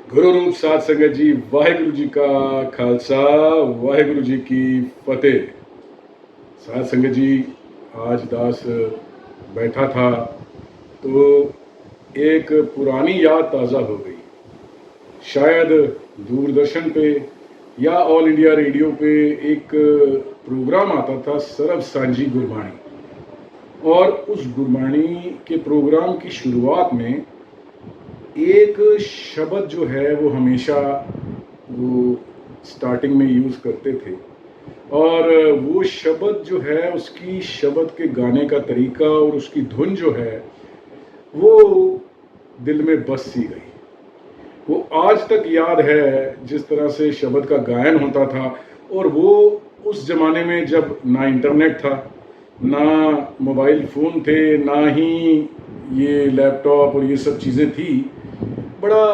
गुरु रूप साध संगत जी, वाहिगुरु जी का खालसा, वाहिगुरु जी की फतेह। साध संगत जी, आज दास बैठा था तो एक पुरानी याद ताज़ा हो गई। शायद दूरदर्शन पे या ऑल इंडिया रेडियो पे एक प्रोग्राम आता था, सरब सांझी गुरबाणी। और उस गुरबाणी के प्रोग्राम की शुरुआत में एक शब्द जो है वो हमेशा वो स्टार्टिंग में यूज़ करते थे। और वो शब्द जो है, उसकी शब्द के गाने का तरीका और उसकी धुन जो है वो दिल में बस सी गई। वो आज तक याद है जिस तरह से शब्द का गायन होता था। और वो उस ज़माने में जब ना इंटरनेट था, ना मोबाइल फ़ोन थे, ना ही ये लैपटॉप और ये सब चीज़ें थी। बड़ा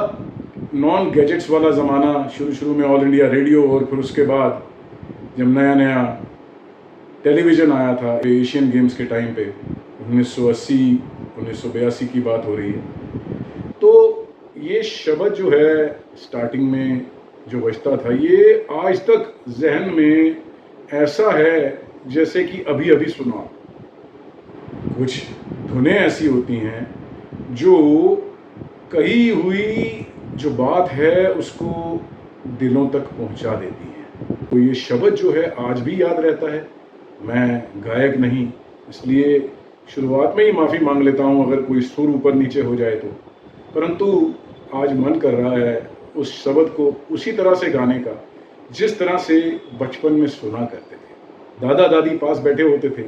नॉन गैजेट्स वाला ज़माना, शुरू शुरू में ऑल इंडिया रेडियो, और फिर उसके बाद जब नया नया टेलीविज़न आया था एशियन गेम्स के टाइम पे, 1980 1982 की बात हो रही है। तो ये शब्द जो है स्टार्टिंग में जो बजता था, ये आज तक जहन में ऐसा है जैसे कि अभी अभी सुना। कुछ धुनें ऐसी होती हैं जो कही हुई जो बात है उसको दिलों तक पहुंचा देती है। तो ये शब्द जो है आज भी याद रहता है। मैं गायक नहीं, इसलिए शुरुआत में ही माफ़ी मांग लेता हूँ अगर कोई सुर ऊपर नीचे हो जाए तो। परंतु आज मन कर रहा है उस शब्द को उसी तरह से गाने का जिस तरह से बचपन में सुना करते थे। दादा दादी पास बैठे होते थे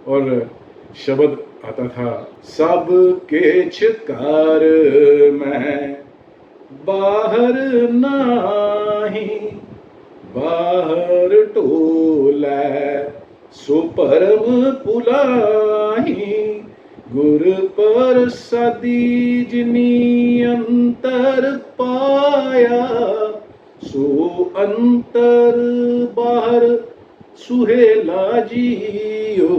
और शब्द आता था, सब के छिकार में बाहर नाही, बाहर टोला सो परम पुलाही, गुर पर सदी जिनी अंतर पाया, सो अंतर बाहर सुहेला जियो,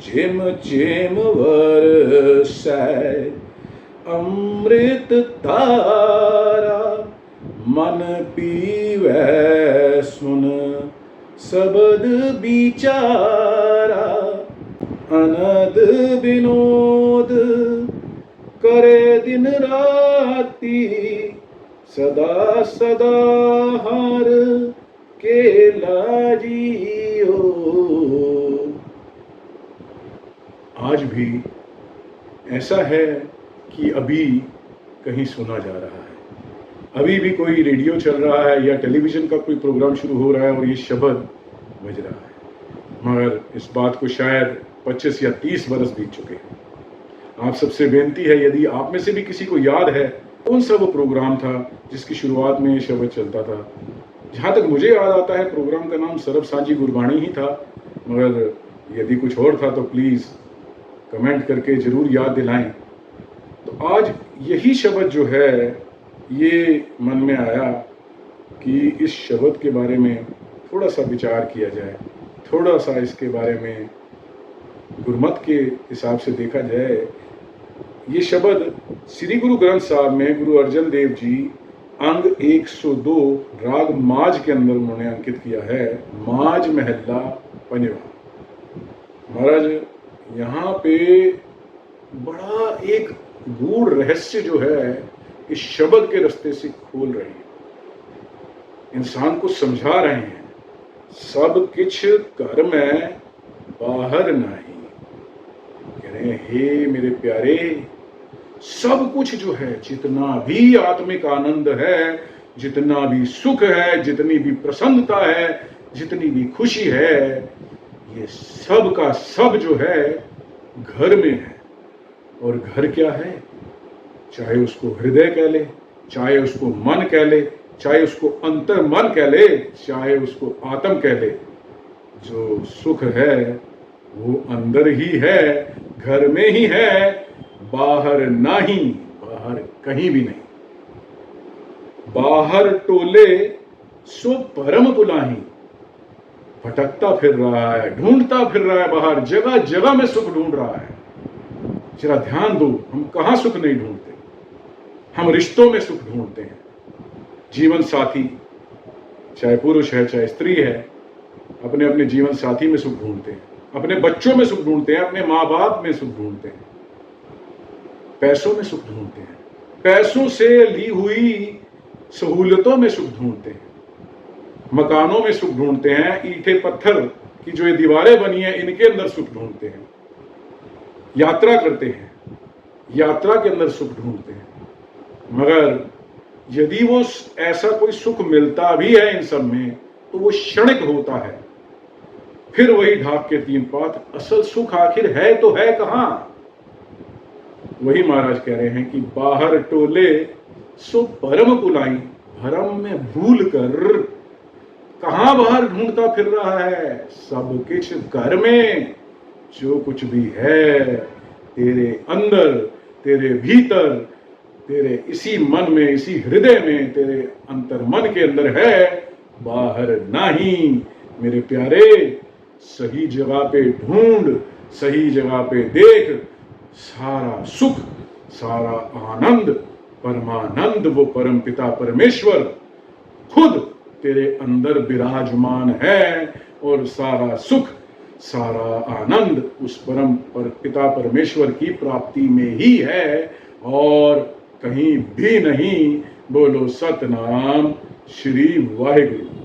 झिम झिम वरसै अमृत धारा, मन पीवै सुन सबद बिचारा, अनद विनोद करे दिन राती, सदा सदा हार के लाजियो। आज भी ऐसा है कि अभी कहीं सुना जा रहा है, अभी भी कोई रेडियो चल रहा है या टेलीविज़न का कोई प्रोग्राम शुरू हो रहा है और ये शब्द बज रहा है। मगर इस बात को शायद 25 या 30 बरस बीत चुके हैं। आप सबसे बेनती है, यदि आप में से भी किसी को याद है कौन सा वो प्रोग्राम था जिसकी शुरुआत में ये शब्द चलता था। जहाँ तक मुझे याद आता है प्रोग्राम का नाम सरब सांझी गुरबाणी ही था, मगर यदि कुछ और था तो प्लीज़ कमेंट करके ज़रूर याद दिलाएं। तो आज यही शब्द जो है ये मन में आया कि इस शब्द के बारे में थोड़ा सा विचार किया जाए, थोड़ा सा इसके बारे में गुरमत के हिसाब से देखा जाए। ये शब्द श्री गुरु ग्रंथ साहब में गुरु अर्जन देव जी अंग 102 राग माज के अंदर उन्होंने अंकित किया है, माज महला पंजवा। महाराज यहाँ पे बड़ा एक गूढ़ रहस्य जो है इस शब्द के रास्ते से खोल रहे हैं, इंसान को समझा रहे हैं। सब किछ कर में बाहर नहीं, कह रहे हैं हे मेरे प्यारे, सब कुछ जो है, जितना भी आत्मिक आनंद है, जितना भी सुख है, जितनी भी प्रसन्नता है, जितनी भी खुशी है, ये सब का सब जो है घर में है। और घर क्या है? चाहे उसको हृदय कह ले, चाहे उसको मन कह ले, चाहे उसको अंतर मन कह ले, चाहे उसको आत्म कह ले, जो सुख है वो अंदर ही है, घर में ही है, बाहर नहीं, बाहर कहीं भी नहीं। बाहर टोले सो परम पुलाही, भटकता फिर रहा है, ढूंढता फिर रहा है बाहर, जगह जगह में सुख ढूंढ रहा है। जरा ध्यान दो, हम कहाँ सुख नहीं ढूंढते। हम रिश्तों में सुख ढूंढते हैं। जीवन साथी, चाहे पुरुष है चाहे स्त्री है, अपने अपने जीवन साथी में सुख ढूंढते हैं, अपने बच्चों में सुख ढूंढते हैं, अपने माँ बाप में सुख ढूंढते हैं, पैसों में सुख ढूंढते हैं, पैसों से ली हुई सहूलतों में सुख ढूंढते हैं, मकानों में सुख ढूंढते हैं, ईंटें पत्थर की जो ये दीवारें बनी हैं इनके अंदर सुख ढूंढते हैं, यात्रा करते हैं, यात्रा के अंदर सुख ढूंढते हैं। मगर यदि वो ऐसा कोई सुख मिलता भी है इन सब में तो वो क्षणिक होता है। फिर वही ढाक के तीन पात, असल सुख आखिर है तो है कहां? वही महाराज कह रहे हैं कि बाहर टोले सो परम पुलाई, भरम में भूल कर कहां बाहर ढूंढता फिर रहा है, सब कुछ घर में। जो कुछ भी है तेरे अंदर, तेरे भीतर, तेरे इसी मन में, इसी हृदय में, तेरे अंतर मन के अंदर है, बाहर नहीं। मेरे प्यारे, सही जगह पे ढूंढ, सही जगह पे देख, सारा सुख, सारा आनंद, परमानंद, वो परम पिता परमेश्वर खुद तेरे अंदर विराजमान है। और सारा सुख, सारा आनंद उस परम पिता परमेश्वर की प्राप्ति में ही है और कहीं भी नहीं। बोलो सतनाम श्री वाहिगुरु।